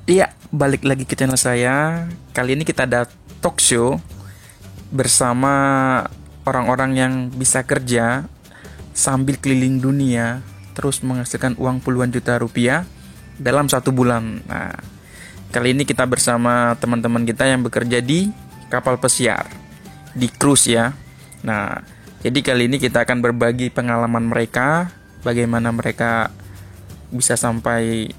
Iya, balik lagi ke channel saya. Kali ini kita ada talk show bersama orang-orang yang bisa kerja sambil keliling dunia, terus menghasilkan uang puluhan juta rupiah dalam 1 bulan. Nah, kali ini kita bersama teman-teman kita yang bekerja di kapal pesiar, di cruise ya. Nah, jadi kali ini kita akan berbagi pengalaman mereka, bagaimana mereka bisa sampai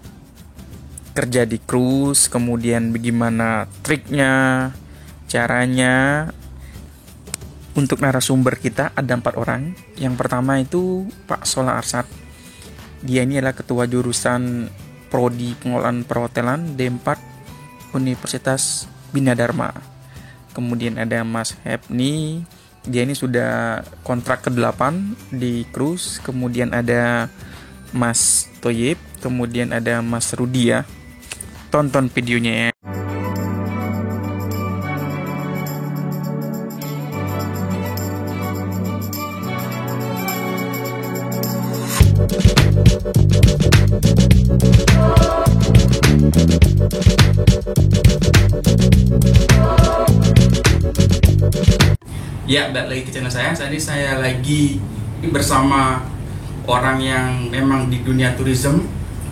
kerja di cruise, kemudian bagaimana triknya, caranya. Untuk narasumber kita ada 4 orang. Yang pertama itu Pak Solah Arsad. Dia ini adalah ketua jurusan Prodi Pengelolaan Perhotelan D4 Universitas Bina Dharma. Kemudian ada Mas Hepni, dia ini sudah kontrak ke-8 di cruise. Kemudian ada Mas Toyib, kemudian ada Mas Rudi ya. Tonton videonya ya. Ya, balik lagi ke channel saya. Tadi saya lagi bersama orang yang memang di dunia tourism,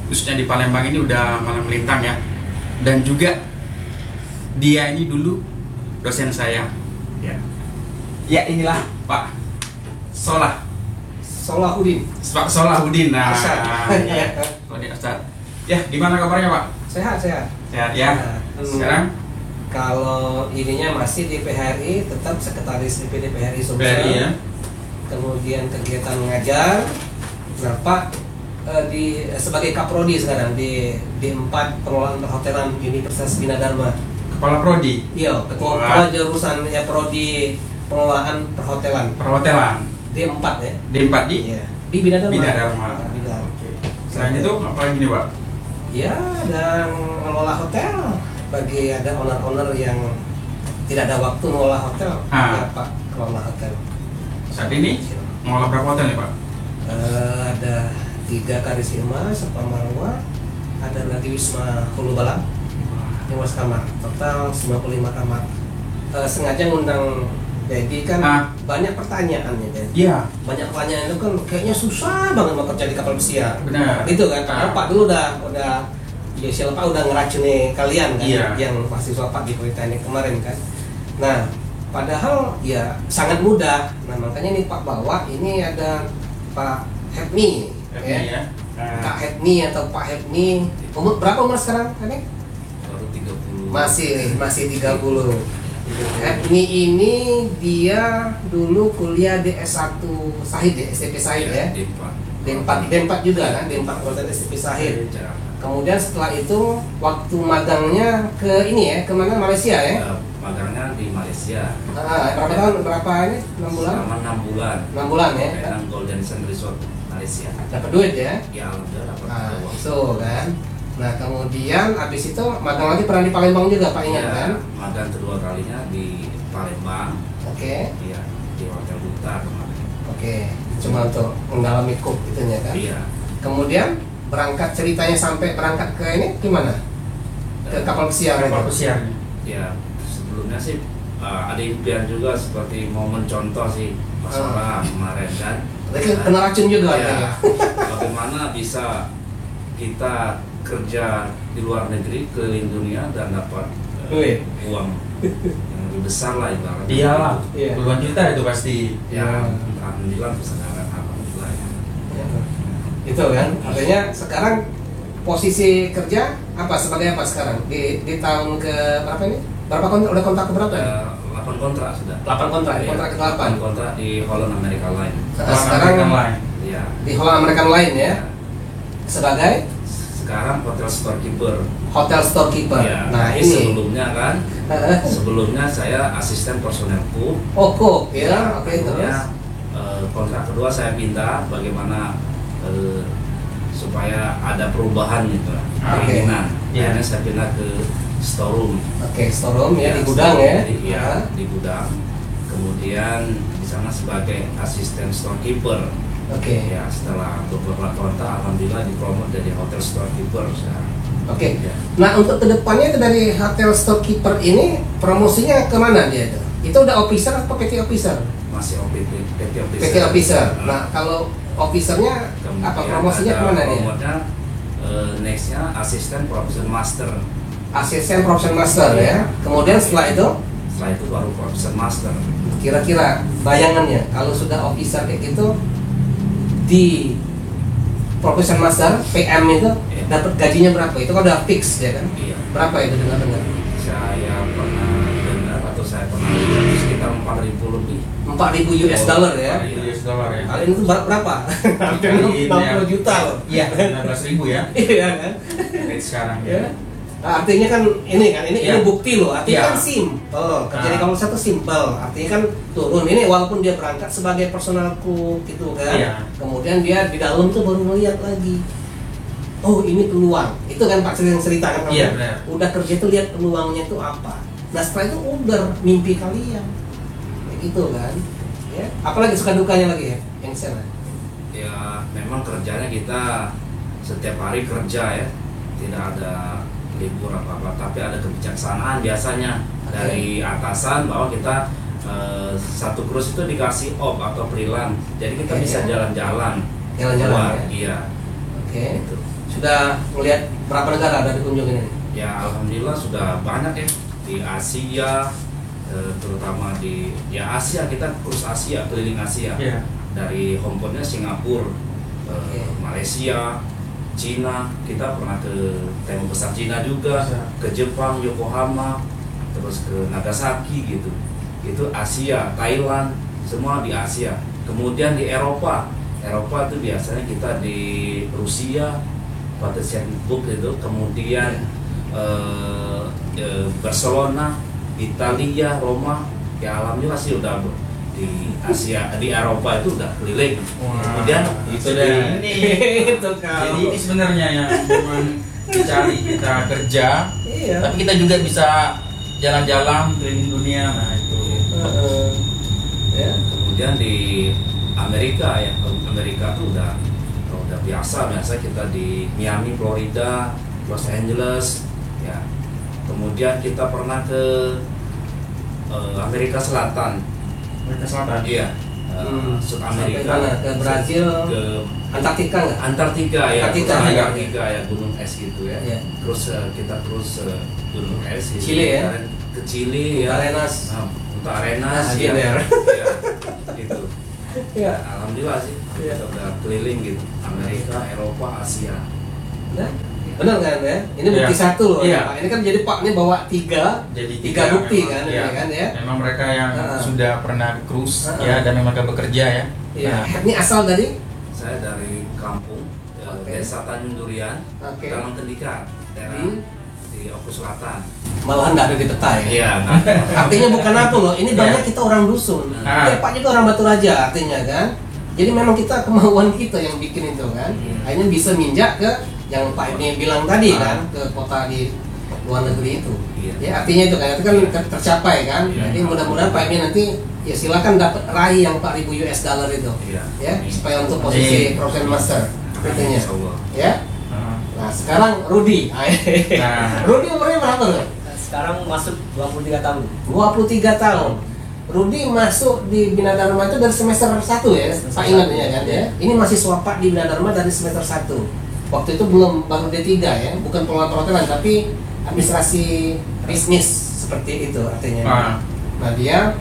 khususnya di Palembang ini udah malam melintang ya. Dan juga dia ini dulu dosen saya. Ya, ya inilah Pak Solah. Solahuddin. Pak Solahuddin. Nah, Ya. Ustaz. Ya, gimana kabarnya Pak? Sehat. Sehat ya. Sekarang kalau ininya masih di PHRI, tetap sekretaris DPD PHRI Sumsel. PHRI ya. Kemudian kegiatan mengajar. Nah, Pak sebagai kaprodi sekarang di D4 Pengelolaan Perhotelan Universitas Bina Dharma. Kepala prodi. Iya, ketua jurusan ya prodi pengelolaan perhotelan. Perhotelan. D4 ya. D4 di Iya. Di Bina Dharma. Bina Dharma. Bina. Oke. Selain itu apa lagi nih Pak? Ya, dan mengelola hotel bagi ada owner-owner yang tidak ada waktu mengelola hotel. Ya, Pak, kelola hotel. Saat ini mengelola berapa hotel nih Pak? Ada 3 Karisma, Serta Marwa, ada lagi Wisma Hulu Balang, 5 kamar, total 95 kamar. Sengaja ngundang jadi kan banyak pertanyaan ya, Iya. banyak pertanyaan itu kan kayaknya susah banget mau kerja di kapal pesiar. Benar. Gitu kan, karena Pak dulu udah ya siapa Pak udah ngeracuni kalian kan, Iya. yang mahasiswa Pak di Politeknik kemarin kan. Nah, padahal ya sangat mudah. Nah, makanya nih Pak bawa ini ada Pak Hepni, Ya. Kak Hepni atau Pak Hepni. Berapa umur sekarang Hepni? Baru 30. Masih 30. Hepni ini dia dulu kuliah di S1 Sahid ya, SMP Sahid ya. D4 juga kan, D4 Program SMP Sahid. Kemudian setelah itu waktu magangnya ke ini ya, kemana, Malaysia ya? Magangnya di Malaysia. Berapa tahun? Berapa ini? 6 bulan? Selama 6 bulan. 6 bulan ya? Penang Golden Sand Resort Malaysia. Dapat duit ya? Ya, alhamdulillah dapat uang. Itu kan. Nah, kemudian habis itu magang lagi pernah di Palembang juga Pak, ingat kan? Magang kedua kalinya di Palembang. Oke. Iya, di Hotel Duta kemarin. Oke. Cuma untuk mendalami kop itunya kan? Iya. Kemudian berangkat ceritanya sampai berangkat ke ini gimana? Ke kapal pesiar. Kapal pesiar. Ya, sebelumnya sih ada impian juga seperti mau mencontoh sih masalah kemarin kan. Tapi kena racun juga Ya, katanya. bagaimana bisa kita kerja di luar negeri keliling dunia dan dapat Duit. uang yang lebih besar lah ibaratnya. Iyalah, Iya. puluhan juta itu pasti. Ya, alhamdulillah sekarang alhamdulillah ya. Ya. Itu kan, artinya sekarang posisi kerja apa sebagai apa sekarang di tahun ke berapa ini? Berapa kontrak, udah kontrak ke berapa? 8 kontrak sudah. 8 kontrak, Iya, kontrak ke-8. 8 kontrak di Holland America Line. Sekarang lain. Iya. di Holland American Line ya, sebagai Sekarang hotel storekeeper. hotel storekeeper. Ya, Nah ini, sebelumnya kan, sebelumnya saya asisten personel cook. oh kok ya, oke terus. Kemudian, kontrak kedua saya pindah bagaimana supaya ada perubahan gitu, keinginan. Iya. Akhirnya saya pindah ke storeroom. Oke, storeroom ya, di gudang storeroom. ya. Jadi, iya, di gudang. Kemudian di sana sebagai asisten storekeeper. Oke. Ya, setelah beberapa kontrak alhamdulillah dipromot jadi hotel storekeeper sekarang. Oke. Nah untuk kedepannya itu dari hotel storekeeper ini promosinya kemana dia itu? Itu udah officer atau PT officer? Masih PT officer. PT officer. Nah kalau officernya apa promosinya kemana dia? Promotnya nextnya asisten profession master. Asisten profession master ya. Kemudian setelah itu Baru profession master. kira-kira bayangannya kalau sudah officer kayak gitu di profession master PM itu Iya. dapat gajinya berapa? Itu kan udah fix ya kan? Iya. Berapa itu dengar-dengar? Saya pernah dengar atau saya pernah lihat sekitar 4.000 lebih. 4.000 US dollar ya. Iya. US dollar ya. Kali ini tuh berapa? Kali ini 60 juta loh. Iya, 19.000 ya. Iya kan? Rate sekarang Ya. Nah, artinya kan ini kan ini Iya. bukti loh. Artinya Iya. kan simple. Kerja di Nah. kampus satu simple. Artinya kan turun ini walaupun dia berangkat sebagai personal cook gitu kan. Iya. Kemudian dia di dalam tuh baru melihat lagi. Oh, ini peluang. Itu kan Pak Sri yang cerita kan. Iya, benar. Udah kerja tuh lihat peluangnya itu apa. Nah, setelah itu udah mimpi kalian. Kayak gitu kan. Ya. Apalagi suka dukanya lagi ya yang sana. Ya memang kerjanya kita setiap hari kerja ya, tidak ada libur apa-apa, tapi ada kebijaksanaan biasanya dari atasan bahwa kita satu cruise itu dikasih off atau freelance, jadi kita Oke. bisa jalan-jalan. Jalan-jalan, keluar. ya? Iya. Oke. Gitu. Sudah melihat berapa negara ada dikunjungin ini? Ya alhamdulillah sudah banyak ya di Asia, terutama di Asia, kita cruise Asia, keliling Asia. Iya. Dari homeport-nya Singapura, Oke. Malaysia, Cina, kita pernah ke tema besar Cina juga, Bisa. ke Jepang, Yokohama, terus ke Nagasaki gitu. Itu Asia, Thailand, semua di Asia. Kemudian di Eropa itu biasanya kita di Rusia, Petersburg itu, kemudian Barcelona, Italia, Roma. Ya alhamdulillah sih udah di Asia, di Eropa itu udah keliling. Kemudian itu deh. Itu Jadi ini sebenarnya yang memang dicari kita kerja, Iya. tapi kita juga bisa jalan-jalan keliling dunia. Nah itu. Ya. kemudian di Amerika ya, Amerika tuh udah biasa kita di Miami, Florida, Los Angeles ya. Kemudian kita pernah ke Amerika Selatan. Amerika Selatan. Iya. Sud Sampai Amerika, mana? Ke Brazil, ke Antartika nggak? Antartika ya, Antartika. Antartika ya, gunung es gitu ya. Iya. Terus kita terus gunung es gitu. Chile ya? Ke Chile ya. Arenas. Nah, Punta Arenas Ah, ya. gitu ya. Ya, gitu. Iya. Alhamdulillah sih, Iya. kita udah keliling gitu, Amerika, Eropa, Asia. Nah, benar kan ya? Ini bukti Iya. satu loh. Iya. Pak. Ini kan jadi Pak ini bawa tiga Jadi bukti memang, kan, iya. ya kan ya? Memang mereka yang sudah pernah cruise Heeh. ya dan memang bekerja ya. Iya. Nah, Ini asal dari Saya dari kampung, Oke. Desa Tanjung Durian, Oke. Taman Tendika, daerah di Oku Selatan. malahan nggak ada di peta ya. Iya, nah, Artinya bukan apa loh, ini banyak kita orang dusun. Ah. Pak juga orang Batu Raja artinya kan. Jadi memang kita kemauan kita yang bikin itu kan. Akhirnya bisa minjak ke yang Pak ini bilang tadi kan, ke kota di luar negeri itu. Iya. Ya artinya itu kan, itu kan tercapai kan. Iya. Jadi mudah-mudahan Pak ini nanti ya silakan dapat raih yang 4.000 US dollar itu. Iya. Ya, supaya untuk posisi professional master artinya. Insya Allah. Ya. heeh. Nah, sekarang Rudi. Nah. Rudi umurnya berapa loh? Sekarang masuk 23 tahun. 23 tahun. Rudi masuk di Bina Dharma itu dari semester 1 ya, Pak ingat ya kan ya. Ini mahasiswa Pak di Bina Dharma dari semester 1. Waktu itu belum baru D3 ya, bukan pengelola perhotelan tapi administrasi bisnis seperti itu artinya. Ah. Nah dia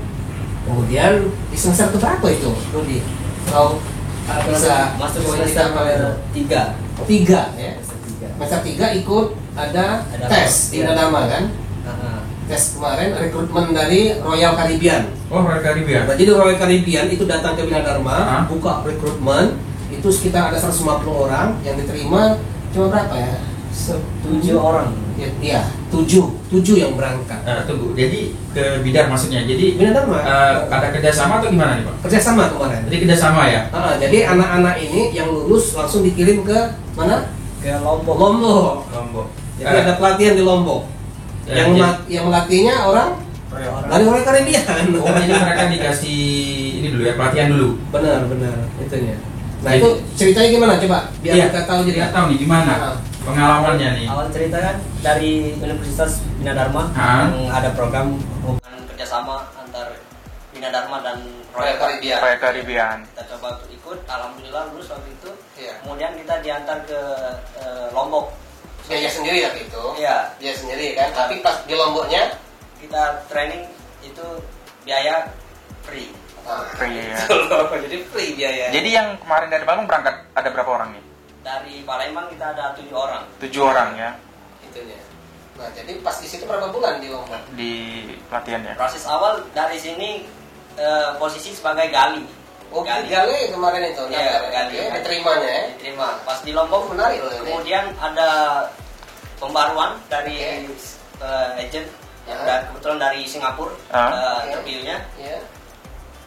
kemudian di semester berapa itu Rudi? Kalau bisa Masuk cerita semester apa ya? 3. 3 ya. Semester 3. Semester 3 ikut ada Ada tes di iya. Bina Dharma kan? Tes kemarin rekrutmen dari Royal Caribbean. Oh, Royal Caribbean. Nah, jadi Royal Caribbean itu datang ke Bina Dharma, Hah? buka rekrutmen, itu sekitar ada 150 orang yang diterima cuma berapa ya? 7 orang. Ya, 7 yang berangkat. Tunggu. Jadi ke Bidar maksudnya. Jadi Bina Dharma ada kerjasama atau gimana nih Pak? kerjasama kemarin. Jadi kerjasama ya. Jadi anak-anak ini yang lulus langsung dikirim ke mana? Ke Lombok. Lombok. Lombok. Jadi ada pelatihan di Lombok. Ya, Yang melatihnya orang Orang. dari Royal Caribbean. Oh, jadi mereka dikasih ini dulu ya, pelatihan dulu. Benar, itunya. Nah Jadi- itu ceritanya gimana coba biar Iya. kita tahu jadi. Nggak tahu nih gimana. Nah, Pengalamannya nih. Awal cerita kan dari Universitas Bina Dharma yang ada program hubungan kerjasama antar Bina Dharma dan Royal Caribbean. Royal Caribbean. Kita coba untuk ikut, alhamdulillah lulus waktu itu. Iya. Kemudian kita diantar ke Lombok. Biaya sendiri ya gitu. Iya. Biaya sendiri kan. Tapi pas di Lomboknya Kita training itu biaya free. Free ya. Jadi free biaya. Jadi yang kemarin dari Palembang berangkat ada berapa orang nih? Dari Palembang kita ada 7 orang. 7 orang ya Itunya. Nah, jadi pas di situ berapa bulan di Lombok? di pelatihan ya. Proses awal dari sini posisi sebagai gali. Oh, Gale kemarin itu. Iya, daftar, Gali. ya, diterimanya ya. Diterima. Pas di Lombok Menarik loh ini. kemudian ada pembaruan dari agent yang kebetulan dari Singapura interviewnya. Iya.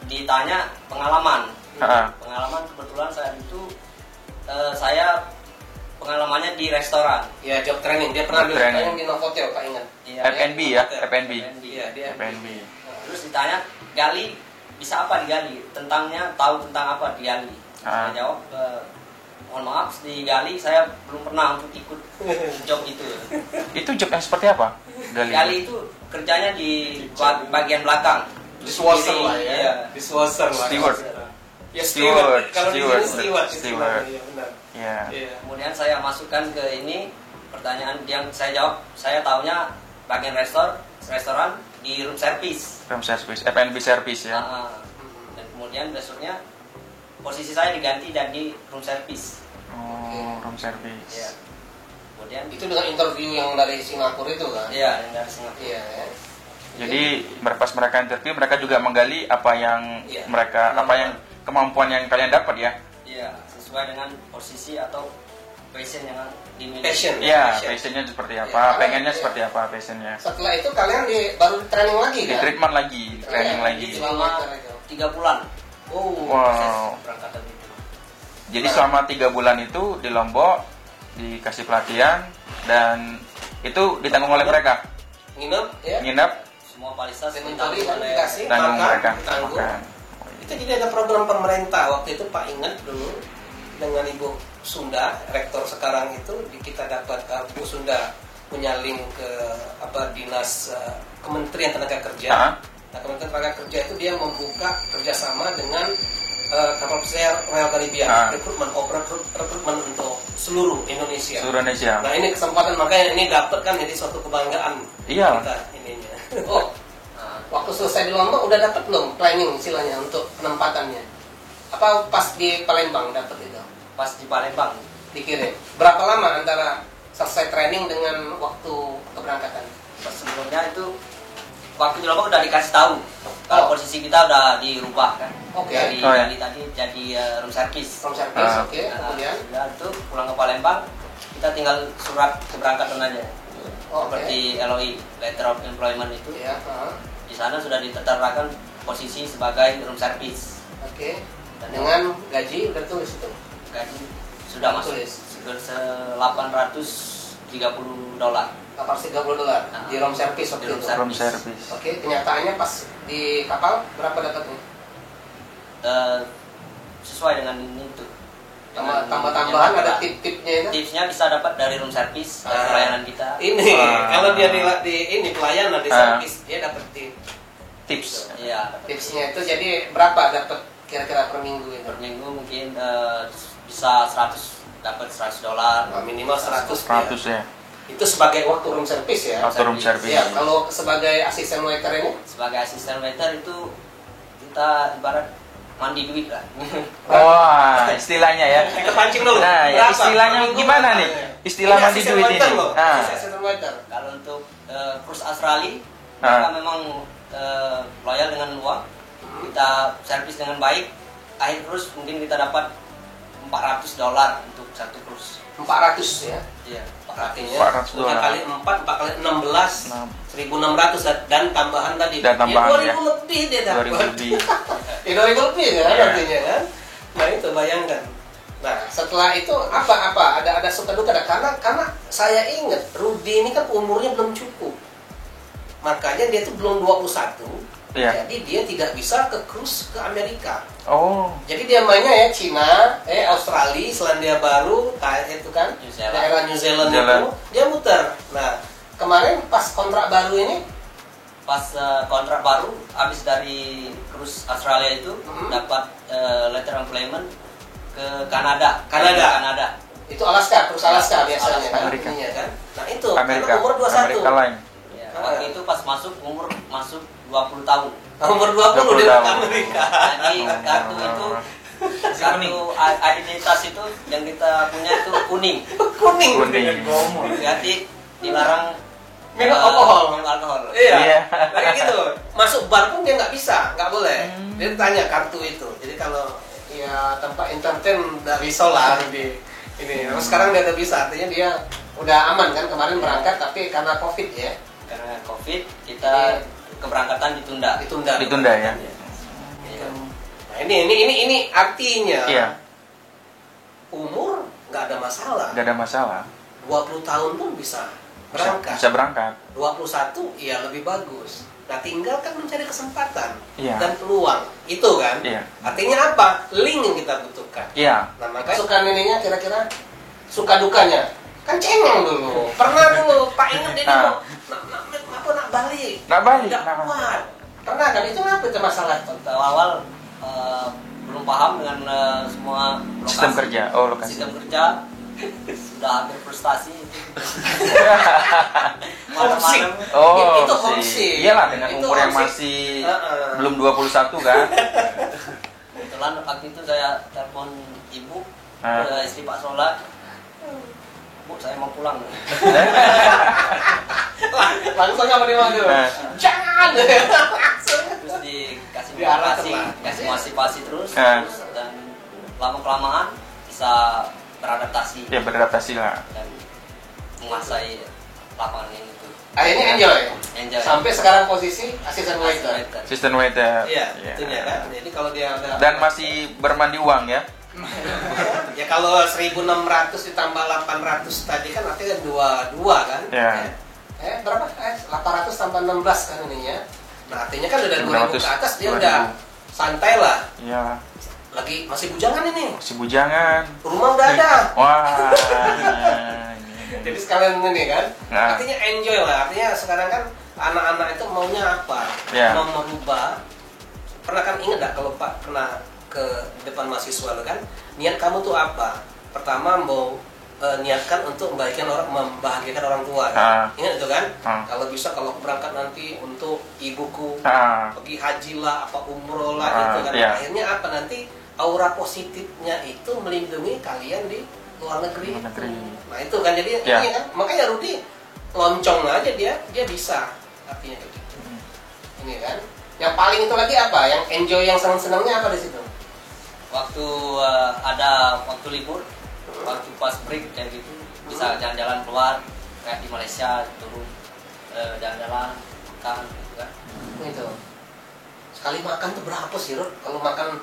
Ditanya pengalaman. Ah. Pengalaman kebetulan saat itu saya pengalamannya di restoran. Ya, job training. Dia pernah Job job training. training di Novotel, Pak ingat. Iya, F&B ya, hotel. F&B. Iya, dia. F&B. Terus ditanya gali bisa apa digali? Tentangnya tahu tentang apa digali? Saya jawab mohon maaf digali saya belum pernah untuk ikut job itu. Itu job yang seperti apa? Gali itu kerjanya di bagian belakang. Dishwasher lah ya. Iya. Dishwasher lah. Steward. Ya, Steward. Kalau di Steward. sini steward. Steward. Iya, benar. Ya. Iya. Kemudian saya masukkan ke ini pertanyaan yang saya jawab. Saya tahunya bagian restoran di room service. Room service, F&B service ya. Dan kemudian besoknya posisi saya diganti jadi room service. Oh, room service. Iya. Kemudian Itu dengan interview yang dari Singapura itu kan? iya yang dari Singapura. Iya ya. Jadi pas mereka interview mereka juga menggali apa yang Iya. kemampuan yang kalian dapat ya. Iya, sesuai dengan posisi atau passion yang dimiliki. Passion. Iya, passionnya seperti Iya, apa, karena- pengennya iya. seperti apa passionnya. Setelah itu kalian baru di training lagi Di kan? treatment lagi, di training Iya, lagi. di Selama itu. 3 bulan. Oh. Proses Wow. berangkatan itu. Jadi selama 3 bulan itu di Lombok dikasih pelatihan dan itu ditanggung oleh mereka. Nginep ya. Nginep Semua fasilitas Inventory ditanggung kan oleh dikasih, tanggung makan, mereka. tanggung. Makan. Itu jadi ada program pemerintah waktu itu Pak ingat dulu dengan Ibu Sunda, rektor sekarang itu kita dapat Bu Sunda punya link ke dinas Kementerian Tenaga Kerja. Ah. Nah, Kementerian Tenaga Kerja itu dia membuka kerjasama dengan kapal pesiar Royal Caribbean, Ah. rekrutmen untuk seluruh Indonesia. Seluruh Indonesia. Nah ini kesempatan makanya ini dapat kan jadi suatu kebanggaan Iya. kita ininya. Oh, nah, waktu selesai di Lombok udah dapat belum planning istilahnya untuk penempatannya? Apa pas di Palembang dapat itu? pas di Palembang. Dikirim. Berapa lama antara selesai training dengan waktu keberangkatan? Pas sebelumnya itu waktu di Lombok udah dikasih tahu kalau posisi kita udah dirubah kan. Oke. Dari Oh, ya. tadi jadi room service. From service, Ah. oke. Kemudian, Sudah itu pulang ke Palembang kita tinggal surat keberangkatan aja. Oh, oke. Seperti LOI, Letter of Employment itu. Ya, Di sana sudah ditetapkan posisi sebagai room service. oke. Dengan gaji udah tulis itu. Gaji sudah masuk Tulis. $830. $830 di room service waktu Di room itu. service. Room service. Oke, kenyataannya pas di kapal berapa dapatnya? Sesuai dengan itu. Dengan Tambah-tambahan yang ada kita- tip-tipnya itu. Tipsnya bisa dapat dari room service dari Ah. pelayanan kita. Ini Ah. kalau dia di ini pelayanan di Ah. service dia dapat tip. Tips. Iya. Tipsnya itu jadi berapa dapat kira-kira per minggu itu? Per minggu mungkin bisa 100 dapat $100. Nah, minimal 100 100 ya. Itu sebagai waktu room service ya. Atau room service. Ya, kalau sebagai asisten waiter ini Sebagai asisten waiter itu kita ibarat mandi duit lah. Wah, istilahnya ya. kita pancing dulu. Nah, ya Berapa? istilahnya Per minggu gimana berapa? nih? Istilah Ini mandi asisten duit waiter ini. loh. Nah. Asisten waiter. Kalau untuk cruise Australia Ah. kita memang loyal dengan uang. Kita servis dengan baik. Akhir cruise mungkin kita dapat $400 untuk satu cruise. 400 ya. Iya, Artinya 400 udah dolar. kali 4 kali 16 Enam. 1.600 dan tambahan tadi. Dan tambahan, ya 2.000 lebih dia dapat. 2000 lebih. Ya 2.000 lebih kan Iya. artinya kan. Nah itu bayangkan. Nah setelah itu apa ada suka duka karena saya ingat Rudy ini kan umurnya belum cukup. Makanya dia tuh belum 21 Iya. Jadi dia tidak bisa ke cruise ke Amerika. Oh. Jadi dia mainnya ya Cina, Australia, Selandia Baru, itu kan New Zealand. daerah New Zealand New Zealand. itu dia muter. Nah kemarin pas kontrak baru ini, Pas kontrak baru habis dari cruise Australia itu dapat letter employment ke Kanada. Kanada. itu Alaska, terus Alaska biasanya kan, Amerika. ininya kan. Nah itu Amerika. karena umur 21. Amerika lain. Ya, waktu itu pas masuk 20 tahun. Umur 20 dia 20 ke tahun. Amerika. Jadi kartu itu kartu identitas itu yang kita punya itu kuning. Kuning. Berarti dilarang Minum alkohol. minum alkohol. Iya. Iya. Kayak gitu. Masuk bar pun dia nggak bisa, nggak boleh. Dia tanya kartu itu. Jadi kalau ya tempat entertain dari solar di ini. Terus sekarang dia udah bisa, artinya dia udah aman kan kemarin berangkat tapi karena Covid ya. Karena Covid kita keberangkatan ditunda. Ditunda ya. Iya. Nah ini artinya Iya. umur nggak ada masalah. Gak ada masalah. 20 tahun pun bisa berangkat. Bisa berangkat. 21 ya lebih bagus. Nah tinggal kan mencari kesempatan Iya. dan peluang itu kan. Iya. Artinya apa? Link yang kita butuhkan. Iya. Nah makanya suka ininya kira-kira suka dukanya kan cengeng dulu. Pernah dulu Pak ingat dia Ah. mau nak balik. Nak balik, Nggak nah. kuat. Pernah kan itu apa itu masalah? Waktu awal belum paham dengan semua lokasi, Sistem kerja. Oh, lokasi. sistem kerja sudah hampir frustasi itu. Homesick. Malam-malam Oh, Itu sih. homesick. Iyalah dengan Itu umur yang homesick. masih Heeh. belum 21 kan. kebetulan waktu itu saya telepon ibu istri Pak Sola, Bu saya mau pulang. Langsung apa dia manggil? Eh. Jangan. Langsung. Terus dikasih Diarahkan motivasi, lah. kasih motivasi terus, Eh. dan lama kelamaan bisa beradaptasi Ya beradaptasi lah. dan menguasai lapangan ini tuh. Akhirnya enjoy. Enjoy. Sampai sekarang posisi assistant waiter. Assistant waiter. Iya, Ya. itunya kan. Jadi kalau dia udah Dan masih bermandi uang ya. ya kalau 1.600 ditambah 800 tadi kan artinya 22 kan? Ya. Berapa? 800 tambah 16 kan ininya. Nah, artinya kan udah 2.000 ke atas dia 2.000. udah santai lah. Iya. Lagi masih bujangan ini. Masih bujangan. Rumah udah ada. Wah. Jadi sekalian ini kan. Nah. Artinya enjoy lah. Artinya sekarang kan anak-anak itu maunya apa? Ya. Mau merubah. Pernah kan ingat gak kalau Pak pernah ke depan mahasiswa lo kan? Niat kamu tuh apa? Pertama mau niatkan untuk membahagiakan orang tua. Ingat itu kan? Kalau bisa kalau berangkat nanti untuk ibuku pergi haji lah, apa umroh lah gitu kan. Iya. Akhirnya apa nanti aura positifnya itu melindungi kalian di luar negeri. Nah itu kan jadi Ya. ini kan makanya Rudi loncong aja dia bisa artinya gitu. Ini kan. Yang paling itu lagi apa? Yang enjoy yang senang-senangnya apa di situ? Waktu ada waktu libur, waktu pas break kayak gitu, bisa jalan-jalan keluar kayak di Malaysia turun jalan-jalan makan gitu kan. Itu. Sekali makan tuh berapa sih, Rud? Kalau makan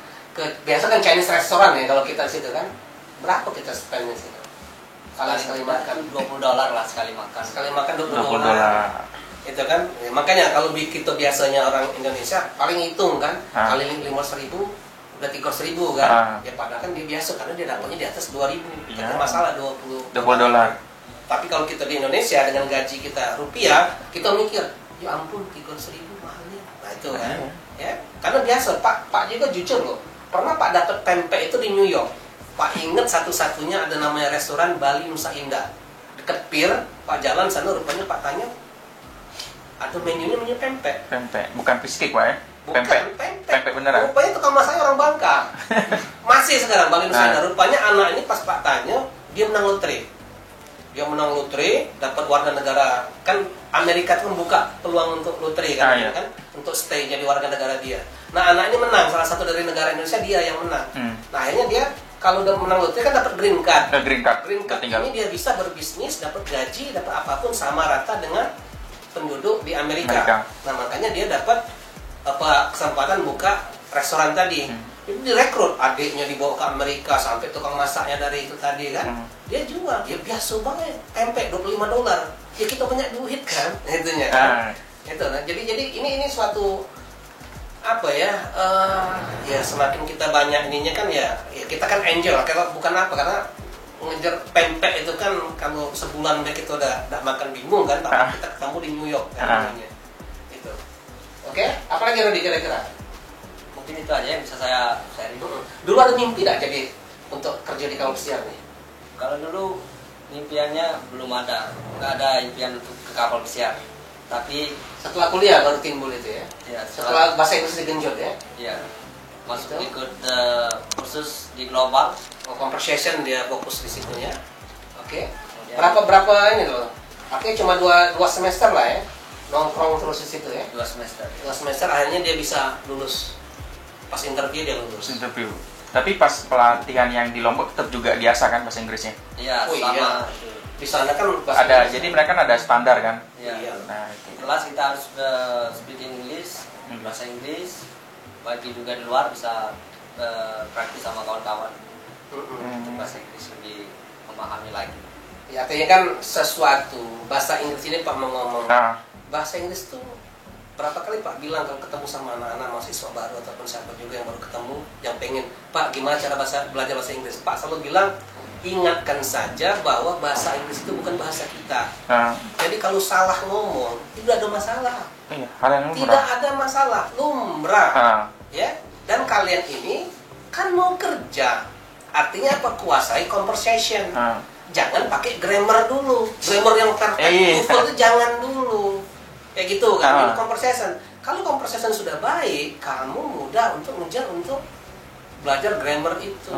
biasa kan Chinese restoran ya kalau kita di situ kan. Berapa kita spend di situ? Kalau sekali makan $20 lah sekali makan. Sekali makan $20. $20. Itu kan ya, makanya kalau kita biasanya orang Indonesia paling hitung kan kali 5.000 udah 3.000 kan ya padahal kan dia biasa karena dia dapatnya di atas 2.000 tidak masalah $20. Tapi kalau kita di Indonesia dengan gaji kita rupiah kita mikir ya ampun 3.000 mahalnya. Nah itu kan ya karena biasa Pak juga jujur loh pernah Pak dapat pempek itu di New York. Pak inget satu-satunya ada namanya restoran Bali Nusa Indah deket pier. Pak jalan sana rupanya Pak tanya ada menunya pempek. Pempek, bukan fish cake Pak ya? Bukan, Pempek beneran. Rupanya tukang masaknya orang Bangka. Masih sekarang Bali Nusa Indah. Rupanya anak ini pas Pak tanya dia menang lotre. Dia menang lotre, dapat warga negara. Kan Amerika itu membuka peluang untuk lotre kan, iya. kan? Untuk stay jadi warga negara dia. Nah anak ini menang, salah satu dari negara Indonesia dia yang menang. Nah akhirnya dia kalau udah menang lotre kan dapat green card. Green card. Green card ini dia bisa berbisnis, dapat gaji, dapat apapun sama rata dengan penduduk di Amerika. Nah makanya dia dapat kesempatan buka restoran tadi. Jadi direkrut adiknya dibawa ke Amerika sampai tukang masaknya dari itu tadi kan. Dia jual, dia biasa banget pempek $25. Ya kita banyak duit kan itunya kan. Itu nah. Jadi ini suatu apa ya? Ya semakin kita banyak ininya kan ya kita kan enjoy lah. Kalau bukan apa karena ngejar pempek itu kan kalau sebulan deh kita udah makan bingung kan, tapi kita ketemu di New York kan namanya. Itu. Oke, apalagi Rodi kira-kira? Mungkin itu aja yang bisa saya sharing. Dulu ada mimpi tidak jadi untuk kerja di kapal pesiar nih? Kalau dulu impiannya belum ada, nggak ada impian untuk ke kapal pesiar. Tapi Setelah kuliah baru timbul itu ya? ya Setelah bahasa Inggris digenjot ya? ya masuk Itu? ikut kursus di global. Oh, conversation dia fokus di situnya. Oke. Kemudian Berapa ini loh? Artinya cuma dua semester lah ya? Nongkrong terus di situ ya? 2 semester. 2 semester akhirnya dia bisa lulus. Pas interview dia lulus. Interview. Tapi pas pelatihan yang di Lombok tetap juga biasa kan bahasa Inggrisnya? Iya, Oh, sama. iya. Di sana kan bahasa Ada, Inggris. jadi mereka kan ada standar kan? Iya. Iya. Nah, itu. Kelas kita harus speak English, bahasa Inggris. Bagi juga di luar bisa praktis sama kawan-kawan. Untuk bahasa Inggris lebih memahami lagi. Ya, artinya kan sesuatu bahasa Inggris ini Pak mau ngomong. Nah, Bahasa Inggris tuh berapa kali Pak bilang kalau ketemu sama anak-anak mahasiswa baru ataupun siapa juga yang baru ketemu yang pengen Pak gimana cara belajar bahasa Inggris, Pak selalu bilang ingatkan saja bahwa bahasa Inggris itu bukan bahasa kita. Jadi kalau salah ngomong tidak ada masalah, iya, hal yang tidak lumrah. ada masalah, lumrah ya. Dan kalian ini kan mau kerja, artinya apa? Kuasai conversation. Jangan pakai grammar dulu, grammar yang perfect itu jangan dulu. Kayak gitu kan, ini conversation. Kalau conversation sudah baik, kamu mudah untuk ngejar untuk belajar grammar itu.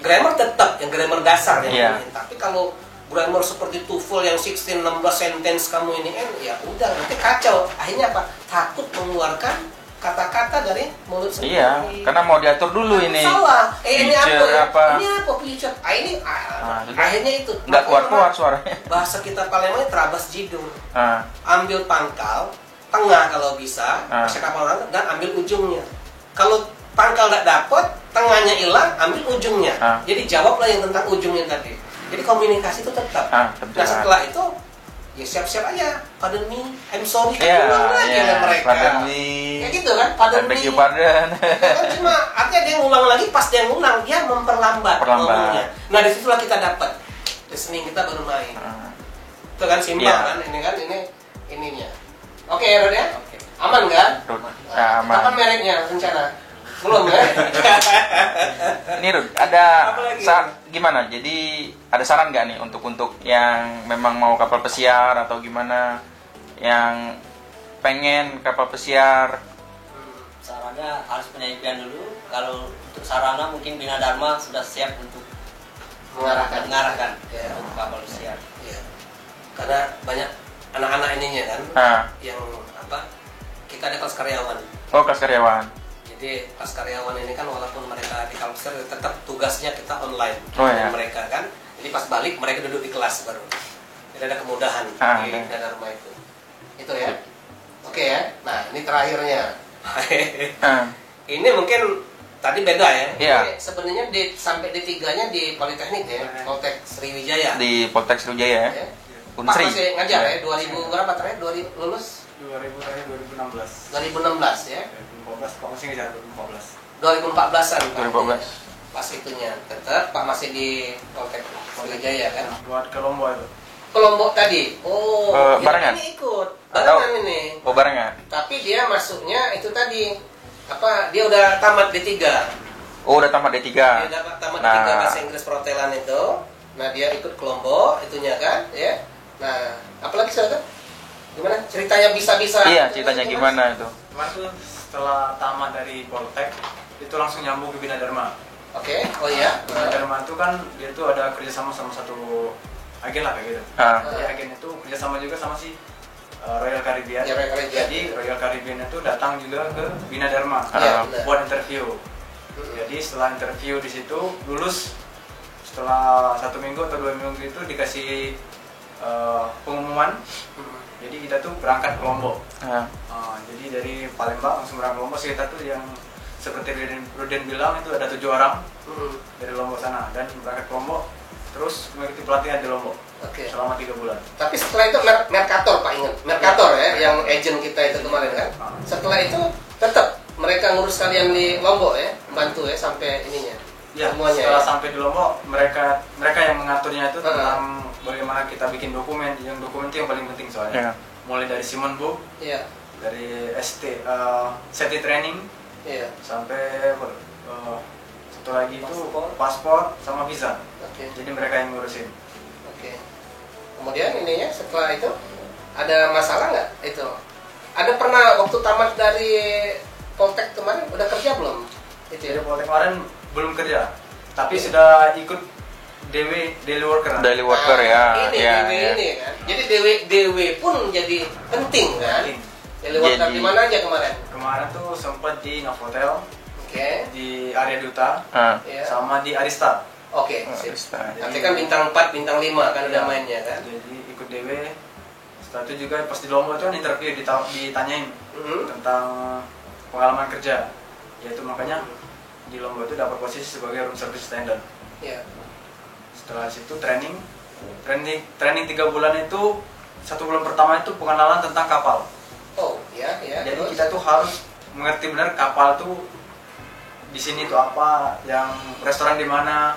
Grammar tetap yang grammar dasar yang ini. Tapi kalau grammar seperti TOEFL yang 16 sentence kamu ini ya udah nanti kacau. Akhirnya apa? Takut mengeluarkan kata-kata dari mulut sendiri. Iya, karena mau diatur dulu ini. Salah. Ini Future apa? Ini apa future? Akhirnya itu. Nggak keluar suaranya. Bahasa kita Palembang terabas jidul. Ah, Ambil pangkal, tengah kalau bisa, percakapan orang dan ambil ujungnya. Kalau pangkal nggak dapet, tengahnya hilang, ambil ujungnya. Jadi jawablah yang tentang ujungnya tadi. Jadi komunikasi itu tetap. Nah setelah itu ya siap-siap aja. Pardon me, I'm sorry. Ulang lagi dengan mereka. Pardon me. Kayak gitu kan, pardon me. Beg your pardon. Kan cuma artinya dia ngulang lagi, pas dia ngulang dia memperlambat ngomongnya. Nah disitulah kita dapat listening kita baru main. Itu kan simpel kan, ini ininya. Oke Rod ya? Aman kan? Aman. Kapan mereknya rencana? Belum ya? Ini Rud, ada Apalagi? gimana? Jadi ada saran nggak nih untuk yang memang mau kapal pesiar atau gimana, yang pengen kapal pesiar? Sarannya harus punya impian dulu. Kalau untuk sarana mungkin Bina Dharma sudah siap untuk mengarahkan Ya. untuk kapal pesiar. Iya. Karena banyak anak-anak ininya kan, yang apa? Kita ada kelas karyawan. Oh, kelas karyawan. Jadi kelas karyawan ini kan walaupun mereka di kampus tetap tugasnya kita online iya. mereka kan. Jadi pas balik mereka duduk di kelas baru. Jadi ada kemudahan di Dharma itu. Itu ya. Oke ya. Nah ini terakhirnya. Ini mungkin tadi beda ya. Iya. Ini sebenarnya sampai D3-nya di Politeknik ya, Poltek Sriwijaya. Di Poltek Sriwijaya ya. Ya. Pak Unsri. masih ngajar ya? 2000 berapa terakhir? 2000 lulus? 2016 ya? 2014, Pak masih ngejar 2014. 2014-an. 2014. Pas itunya. Tetap Pak masih di Poltek Sriwijaya kan? Buat ke Lombok itu. Ke Lombok tadi. Oh, barengan? ini ikut. Barengan ini. Oh, barengan. Tapi dia masuknya itu tadi. Apa? Dia udah tamat D3. Oh, udah tamat D3. Dia dapat tamat D3 bahasa Inggris perhotelan itu. Nah, dia ikut ke Lombok itunya kan, ya. Nah, apalagi saudara? Gimana? Ceritanya bisa-bisa. Iya, ceritanya gimana itu? Kemarin tuh setelah tamat dari Poltek itu langsung nyambung ke Bina Dharma. Oke. Oh iya. Bina Dharma itu kan dia tuh ada kerjasama sama satu agen lah kayak gitu. Jadi agen itu kerjasama juga sama si Royal Caribbean. Ya, Royal Caribbean. Jadi Royal Caribbean itu datang juga ke Bina Dharma Benar. buat interview. Jadi setelah interview di situ lulus, setelah 1 minggu atau 2 minggu itu dikasih pengumuman. Jadi kita tuh berangkat ke Lombok. Jadi dari Palembang langsung berangkat ke Lombok. Kita tuh yang seperti Ruden bilang itu ada 7 orang dari Lombok sana dan berangkat ke Lombok. Terus mengikuti pelatihan di Lombok selama 3 bulan. Tapi setelah itu Mercator Pak ingat, Mercator ya, yang agent kita itu kemarin kan. Setelah itu tetap mereka mereka ngurus kalian di Lombok ya, bantu ya sampai ininya. Ya, semuanya setelah ya? sampai di Lombok, mereka yang mengaturnya itu tentang bagaimana kita bikin dokumen. Yang dokumen itu yang paling penting soalnya. Mulai dari Simon Book, dari ST training, sampai satu lagi itu paspor sama visa. Jadi mereka yang ngurusin. Kemudian ininya setelah itu ada masalah nggak itu? Ada pernah waktu tamat dari Poltek kemarin udah kerja belum? Itu Dari Poltek kemarin belum kerja, tapi sudah ikut daily worker. Daily worker ya. Ini kan. Jadi DW pun jadi penting kan? Daily worker di mana aja kemarin? Kemarin tuh sempat di Novotel, di area Duta, sama di Arista. Nanti kan bintang 4, bintang 5 kan udah mainnya kan? Jadi ikut DW. Setelah itu juga pas di Lombok itu kan interview ditanyain tentang pengalaman kerja, yaitu makanya di Lombok itu dapat posisi sebagai room service attendant. Setelah situ training 3 bulan itu, 1 bulan pertama itu pengenalan tentang kapal. Jadi Terus? kita tuh harus mengerti benar kapal tuh di sini tuh apa, yang restoran di mana,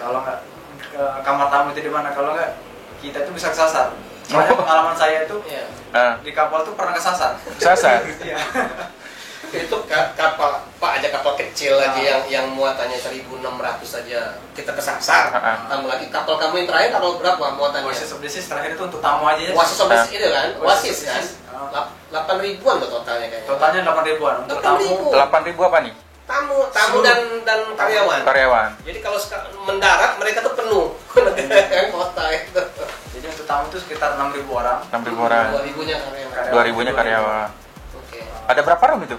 kalau nggak kamar tamu itu di mana, kalau nggak kita tuh bisa kesasar. Soalnya pengalaman saya itu di kapal tuh pernah kesasar. Iya. Itu kapal kapal kecil aja yang muatannya 1.600 saja kita kesasar. Tambah lagi kapal kamu yang terakhir kapal berapa muatannya? Wasis of the Seas terakhir itu untuk tamu aja ya. Wasis of the Seas itu kan? Wasis kan? 8 ribuan tuh totalnya kayaknya. Totalnya 8 ribuan untuk tamu. 8.000 apa nih? Tamu dan karyawan. Jadi kalau mendarat mereka tuh penuh kan kota itu. Jadi untuk tamu itu sekitar 6.000 orang. 6.000 orang. 2.000-nya karyawan. 2.000-nya karyawan. Ada berapa room itu?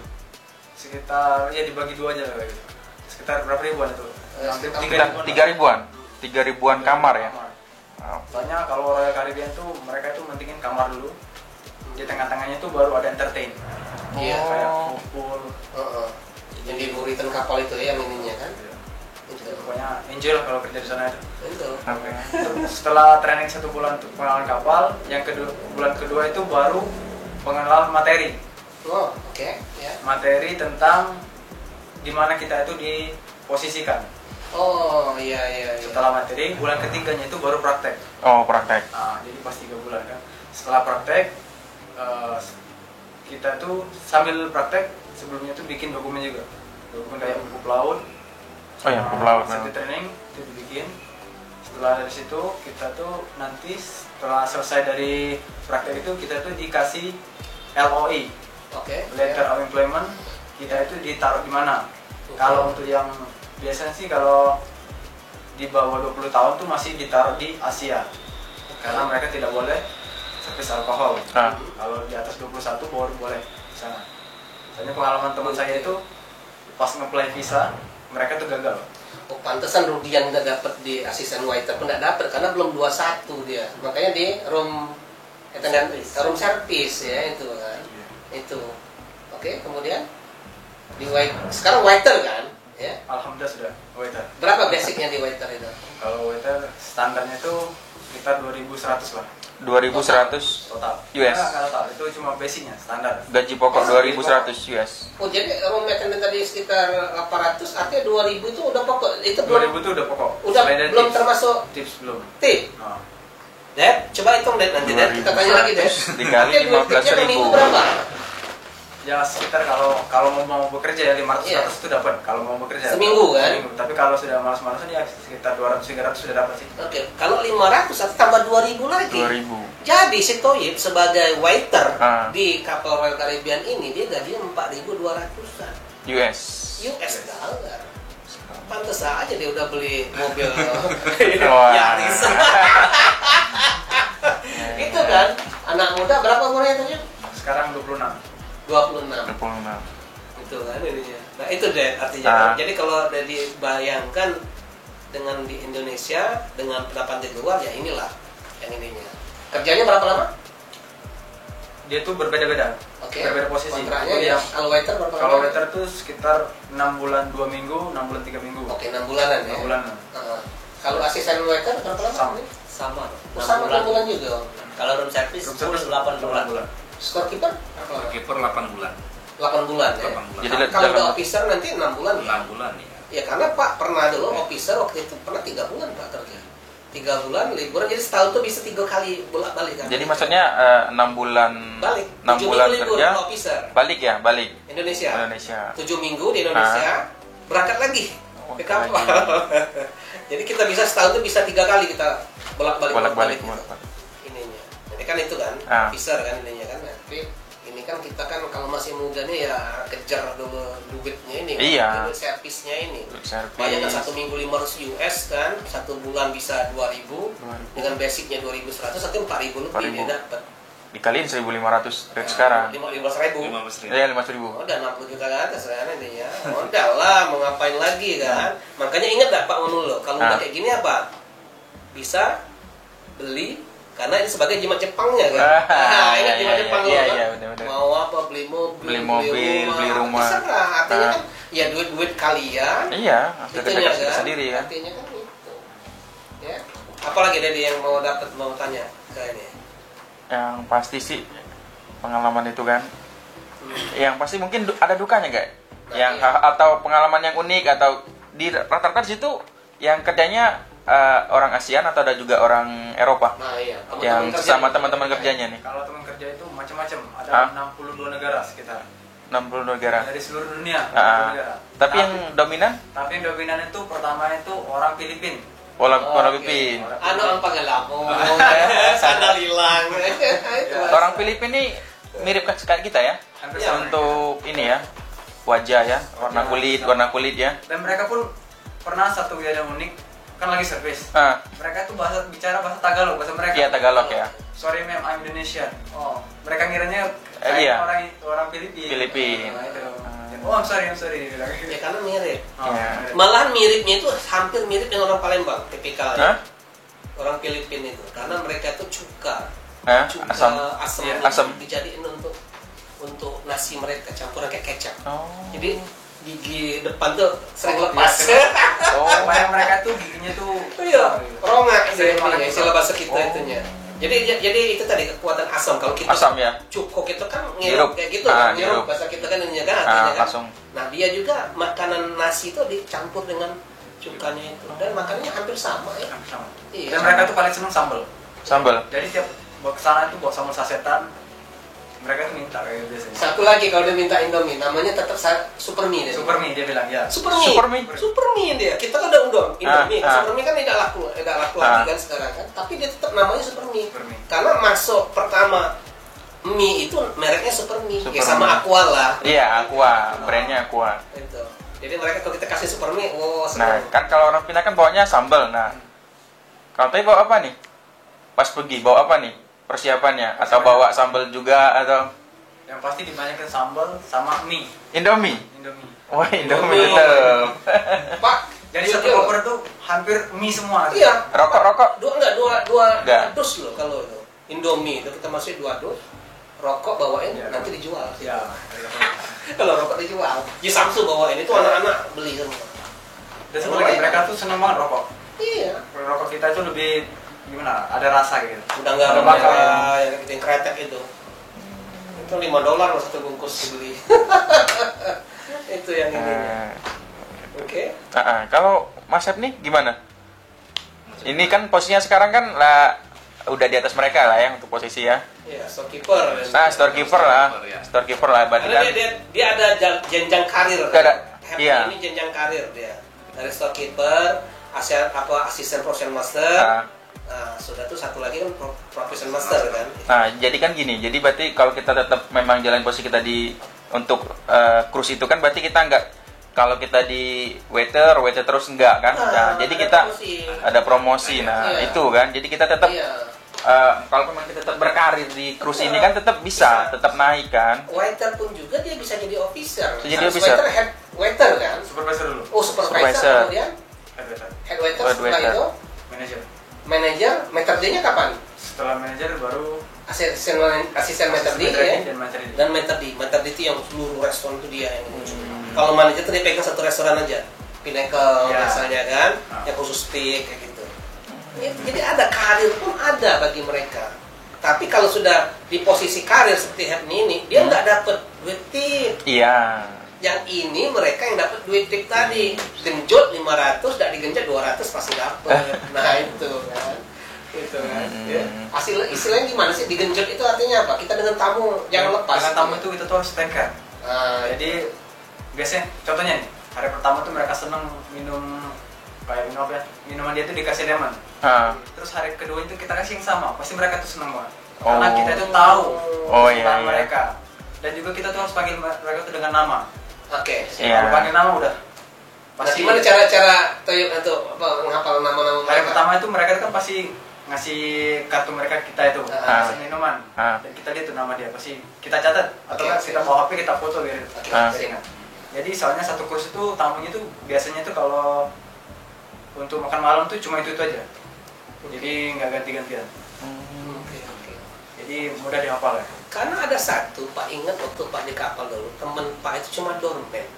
Sekitar dibagi 2 aja lah gitu. Sekitar berapa ribuan itu? Sekitar 3.000-an. 3.000-an kamar ya. Soalnya kalau Royal Caribbean tuh mereka itu mentingin kamar dulu. Di tengah-tengahnya tuh baru ada entertain. Kayak pool. Yang di buritan kapal itu ya, yang ininya kan? Pokoknya enjoy lah kalau kerja di sana itu. Oke. Setelah training 1 bulan untuk pengenalan kapal, yang bulan kedua itu baru pengenalan materi. Materi tentang di mana kita itu diposisikan. Setelah materi, bulan ketiganya itu baru praktek. Praktek. Jadi pas 3 bulan kan. Setelah praktek, kita tuh sambil praktek sebelumnya tuh bikin dokumen juga. Dokumen kayak buku pelaut. Buku pelaut. Safety training itu dibikin. Setelah dari situ kita tuh nanti setelah selesai dari praktek itu kita tuh dikasih LOI. Letter of Employment. Kita itu ditaruh di mana? Kalau untuk yang biasanya sih kalau di bawah 20 tahun tuh masih ditaruh di Asia. Karena mereka tidak boleh servis alkohol. Kalau di atas 21 baru boleh di sana. Soalnya pengalaman teman saya itu pas nge-apply visa, mereka tuh gagal. Pantesan Rudian nggak dapet di asisten waiter pun nggak dapet karena belum 21 dia. Makanya di room service ya itu kan. Itu. Kemudian di sekarang waiter kan? Ya. Alhamdulillah sudah waiter. Berapa basicnya di waiter itu? Kalau waiter standarnya itu sekitar 2.100 lah. 2.100 total. US. Nggak total, itu cuma basicnya standar. Gaji pokok 2.100 US. Jadi room attendant tadi sekitar 800, artinya 2.000 itu udah pokok. Itu 2.000 itu udah pokok. Udah belum tips. termasuk Tips belum. tip. Dad, coba hitung Dad nanti Dad. Kita tanya lagi Dad. Dikali 15.000. Berapa? Ya sekitar kalau mau bekerja ya 500-100 itu dapat kalau mau bekerja. Seminggu kan? Seminggu. Tapi kalau sudah malas-malasan ya sekitar 200-300 sudah dapat sih. Kalau 500 atau tambah 2.000 lagi. 2.000. Jadi si Toyib sebagai waiter di kapal Royal Caribbean ini dia gajinya 4.200-an. US dollar. Pantes aja dia udah beli mobil Yaris. Itu kan anak muda berapa umurnya tadi? Sekarang 26. 26. Itu kan ininya. Nah itu deh artinya. Jadi kalau udah dibayangkan dengan di Indonesia dengan pendapatan di luar ya inilah yang ininya. Kerjanya berapa lama? Dia tuh berbeda-beda. Berbeda posisi. Kontraknya ya. Kalau waiter berapa lama? Kalau waiter tuh sekitar 6 bulan 2 minggu, 6 bulan 3 minggu. 6 bulanan ya. 6 bulanan. Kalau asisten waiter berapa lama? Sama. 6 bulan juga. Kalau room service 8 bulan. Scorekeeper? Kiper 8 bulan. 8 bulan ya. 8 bulan. Jadi Kalau dalam- udah officer nanti 6 bulan ya. 6 bulan ya. Ya karena Pak pernah dulu officer waktu itu pernah 3 bulan Pak kerja. 3 bulan liburan, jadi setahun tuh bisa 3 kali bolak-balik kan. Jadi maksudnya 6 bulan balik 6 7 bulan minggu libur kerja kalau officer balik ya, balik Indonesia. Indonesia. 7 minggu di Indonesia berangkat lagi Oh, ke kapal. Jadi kita bisa setahun tuh bisa 3 kali kita bolak-balik Bolak-balik. gitu. Ininya. Jadi kan itu kan Ah. officer kan ininya kan. Tapi ini kan kita kan kalau masih muda nih ya kejar dulu duitnya ini kan. Iya. Duit servisnya ini. Servis. Bayangkan 1 minggu 500 US kan, 1 bulan bisa 2.000 dengan basicnya 2.100, satu 4.000 lebih 4.000. dia dapat. Dikaliin 1.500 rate sekarang. 15.000. 15.000. Ya 15.000. Oh, udah 60 juta ke atas kan ini ya. Modal lah, mau ngapain lagi kan. Makanya ingat gak Pak Manulu, kalau udah kayak gini apa? Bisa beli karena ini sebagai jimat Jepangnya kan. Ingat jimat Jepang iya, kan? iya, benar-benar. Mau apa? Beli mobil, Beli mobil, beli rumah. Terserah. Artinya kan ya duit-duit kalian. Iya, hasil kerja Itunya kita sendiri ya. Artinya kan itu. Ya. Apalagi dari yang mau dapat mau tanya ke ini? Yang pasti sih pengalaman itu kan. Yang pasti mungkin ada dukanya nggak? Yang atau pengalaman yang unik atau di rata-rata di situ yang kerjanya orang ASEAN atau ada juga orang Eropa Nah, iya. yang kerja sama juga. teman-teman kerjanya nih. Kalau teman kerja itu macam-macam, ada Hah? 62 negara sekitar 60 negara. dari seluruh dunia. 62 Ah, negara. tapi yang dominan tapi yang dominan itu pertama itu orang Filipina. orang Oke. Filipin. Ano ang pangalaman? Sana hilang. Orang Filipin ini mirip kayak kita ya. Hampir Iya. sama. Untuk ini ya, wajah ya, warna kulit ya. Dan mereka pun pernah satu kejadian unik, kan lagi service. Ah, Mereka tuh bicara bahasa Tagalog, bahasa mereka. iya Tagalog ya. Sorry ma'am, I'm Indonesian. Oh, mereka ngiranya Iya. orang Filipina. Filipin. Nah, itu. Oh, I'm sorry, dia bilang. Ya karena mirip. Oh, Iya. Malahan miripnya itu hampir mirip dengan orang Palembang, tipikalnya. Hah? Orang Filipina itu, karena mereka itu cuka, Hah? cuka Asam. asam, Iya, itu asam. dijadiin untuk nasi mereka campuran kayak kecap. Oh. Jadi gigi depan tuh sering Oh, lepas. iya. Oh. Supaya mereka tuh giginya tuh Iya, rongak Sering makan ya, gitu. istilah bahasa kita Oh. itunya. Jadi itu tadi kekuatan asam. Kalau kita Asam ya. cukup itu kan Ngirup. ngirup kayak gitu, Ah, kan, ngirup ngirup. bahasa kita kan ininya kan artinya kan. Langsung. Nah dia juga makanan nasi itu dicampur dengan cukanya itu dan makanannya hampir sama ya. hampir sama. Iya. Dan mereka tuh paling seneng sambal. Sambal. Jadi tiap bawa kesana itu bawa sambal sasetan. Mereka tuh minta kayak biasanya. Satu lagi kalau dia minta Indomie, namanya tetap super mie deh. Super mie dia bilang ya. Super mie. Super mie. Super mie dia. Kita kan udah Indomie. Ah, ah. Super mie kan tidak laku Ah. lagi kan sekarang kan. Tapi dia tetap namanya super mie. Super mie. Karena masuk pertama mie itu mereknya super mie. Super Ya sama mie. Aqua lah. Iya, Aqua, brandnya Aqua. Itu. Jadi mereka kalau kita kasih super mie, Nah, oh senang. kan kalau orang Pina kan bawanya sambal. Nah, kalau tadi bawa apa nih? Pas pergi bawa apa nih? Persiapannya atau bawa sambal juga atau Yang pasti dibanyakin sambal sama mie Indomie? Indomie. Wah, Indomie Indomie. tetep. Pak, Jadi iya, satu iya. koper tuh hampir mie semua. Iya. Rokok. Dua Enggak. dus loh kalau itu. Indomie itu kita masukin 2 dus. Rokok bawain Iya. nanti dijual. Ya. Kalau rokok dijual, di Samsu bawain itu anak-anak beli semua. Dan satu lagi mereka tuh seneng banget rokok. Iya. Rokok kita itu lebih gimana? Ada rasa gitu. Udah nggak Ada ada bakar. yang kretek itu. Itu $5 loh satu bungkus dibeli. Itu yang ininya. Oke. Kalau Mas Sep nih gimana? Ini kan posisinya sekarang kan lah udah di atas mereka lah ya untuk posisi ya. Iya, storekeeper. Nah, storekeeper lah. Storekeeper lah berarti Karena kan. dia ada jenjang karir. Ada, Happy iya. Ini jenjang karir dia. Dari storekeeper, asisten professional master. Nah, Nah, sudah tuh satu lagi kan professional master kan. Nah, jadi kan gini. Jadi berarti kalau kita tetap memang jalan posisi kita di untuk cruise itu kan berarti kita enggak kalau kita di waiter terus enggak kan. Nah, jadi ada kita promosi. ada promosi. Nah, Iya. itu kan. Jadi kita tetap Iya. kalau memang kita tetap berkarir di cruise ini kan tetap bisa, tetap naik kan. Waiter pun juga dia bisa jadi officer. Bisa jadi Habis officer. Waiter head waiter kan. Supervisor dulu. Oh, supervisor, Supervisor. kemudian Head head waiter Head setelah waiter. itu manager. manager, meter D-nya kapan? Setelah manager baru Asisten meter D ya. dan manager. Dan meter D itu yang seluruh restoran itu dia yang kalau manajer tuh dia pegang satu restoran aja. Pinnacle Ya. misalnya kan, Ah. yang khusus steak kayak gitu. Jadi ada karir pun ada bagi mereka. Tapi kalau sudah di posisi karir seperti Herni ini, dia nggak dapet duit tip. Iya. Yang ini mereka yang dapat duit tip tadi, genjot 500, tidak digenjot 200 pasti dapat. Nah itu kan, itu kan. Ya. Hasil istilahnya gimana sih digenjot itu artinya apa? Kita dengan tamu jangan lepas. Dengan tamu itu kita tuh harus tekan. Jadi biasanya contohnya nih, hari pertama tuh mereka seneng minum kayak minum apa ya? Minuman dia tuh dikasih lemon. Terus hari kedua itu kita kasih yang sama, pasti mereka tuh seneng banget. Karena kita tuh tahu tentang mereka. Dan juga kita tuh harus panggil mereka tuh dengan nama. Oke. Kalau panggil nama udah. Pasti. Gimana cara untuk menghafal nama-nama Hari mereka? pertama itu mereka kan pasti ngasih kartu mereka kita itu, ngasih minuman. Dan kita lihat tuh nama dia, pasti kita catat atau kita bawa HP kita foto gitu. Jadi soalnya satu kurs itu tamunya tuh biasanya tuh kalau untuk makan malam tuh cuma itu aja. Jadi nggak ganti-gantian. Jadi mudah dihafal ya. Karena ada satu, Pak ingat waktu Pak di kapal dulu, teman Pak itu cuma doorman.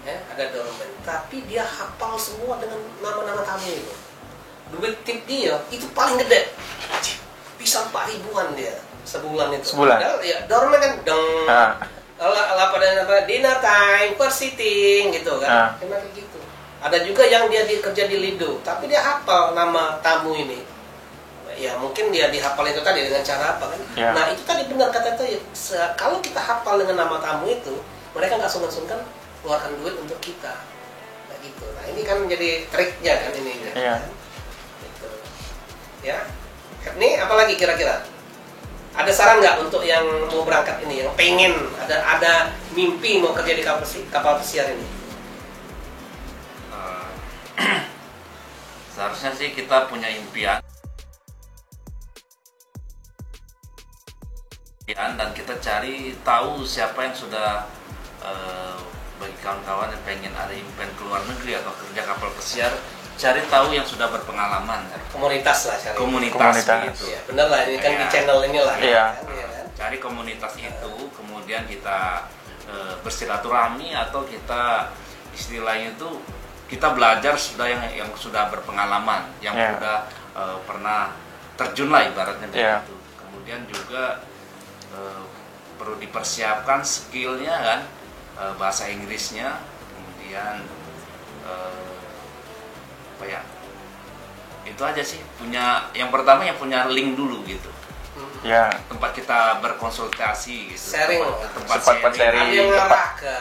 Ya, ada doorman, tapi dia hafal semua dengan nama-nama tamu itu. Duit tip dia itu paling gede, bisa 4 ribuan dia sebulan itu. Sebulan? Padahal, ya, doorman kan apa dinner time, per sitting gitu kan. Kayak gitu. Ada juga yang dia kerja di Lido, tapi dia hafal nama tamu ini. Ya mungkin dia dihafal itu tadi dengan cara apa kan? Nah itu tadi benar kata itu. Kalau kita hafal dengan nama tamu itu, mereka nggak sungkan-sungkan keluarkan duit untuk kita. Nah gitu. Nah ini kan menjadi triknya kan ini. Kan? Gitu. Ya. Ini apalagi kira-kira? Ada saran nggak untuk yang mau berangkat ini, yang pengen ada mimpi mau kerja di kapal pesiar ini? Seharusnya sih kita punya impian dan kita cari tahu siapa yang sudah bagi kawan-kawan yang pengen ada impian ke luar negeri atau kerja kapal pesiar, cari tahu yang sudah berpengalaman. Komunitas lah cari. Komunitas. Gitu. Ya, bener lah ini kan di channel ini lah. Kan? Cari komunitas itu, kemudian kita bersilaturahmi atau kita istilahnya itu kita belajar sudah yang sudah berpengalaman, yang sudah pernah terjun lah ibaratnya begitu. Kemudian juga perlu dipersiapkan skillnya kan, bahasa Inggrisnya, kemudian apa ya, itu aja sih. Punya yang pertama yang punya link dulu gitu, tempat kita berkonsultasi gitu, sharing, tempat sharing, ada yang ngarah ke